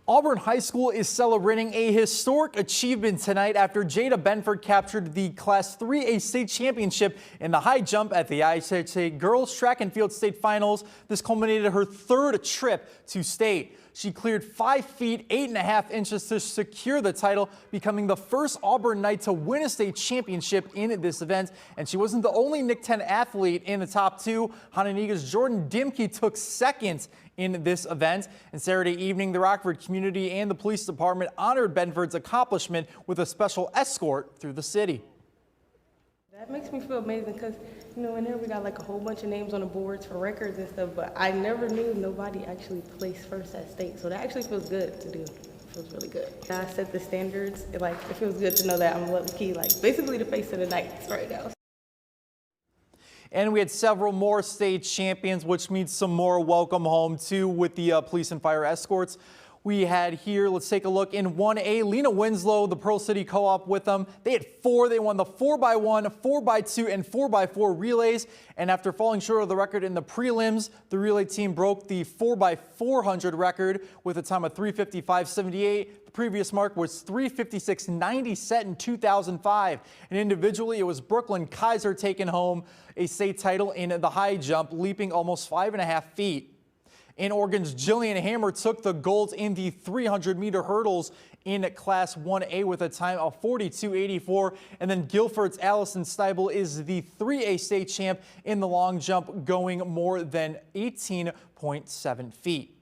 Auburn High School is celebrating a historic achievement tonight after Jada Benford captured the Class 3A state championship in the high jump at the IHSA Girls Track and Field state finals. This culminated her third trip to state. She cleared 5 feet 8.5 inches to secure the title, becoming the first Auburn Knight to win a state championship in this event. And she wasn't the only Nick 10 athlete in the top two. Hononegah's Jordan Dimke took second in this event. And Saturday evening, the Rockford community and the police department honored Benford's accomplishment with a special escort through the city. That makes me feel amazing because, in there we got like a whole bunch of names on the boards for records and stuff, but I never knew nobody actually placed first at state. So that actually feels good to do. It feels really good. I set the standards. It feels good to know that I'm low-key, basically the face of the Knights right now. And we had several more state champions, which means some more welcome home too with the police and fire escorts. We had here, let's take a look in 1A, Lena Winslow, the Pearl City Co-op with them. They had 4. They won the 4x1, 4x2, and 4x4 relays. And after falling short of the record in the prelims, the relay team broke the 4x400 record with a time of 3:55.78. The previous mark was 3:56.90 set in 2005. And individually, it was Brooklyn Kaiser taking home a state title in the high jump, leaping almost 5.5 feet. And Oregon's Jillian Hammer took the gold in the 300-meter hurdles in Class 1A with a time of 42.84. And then Guilford's Allison Steibel is the 3A state champ in the long jump, going more than 18.7 feet.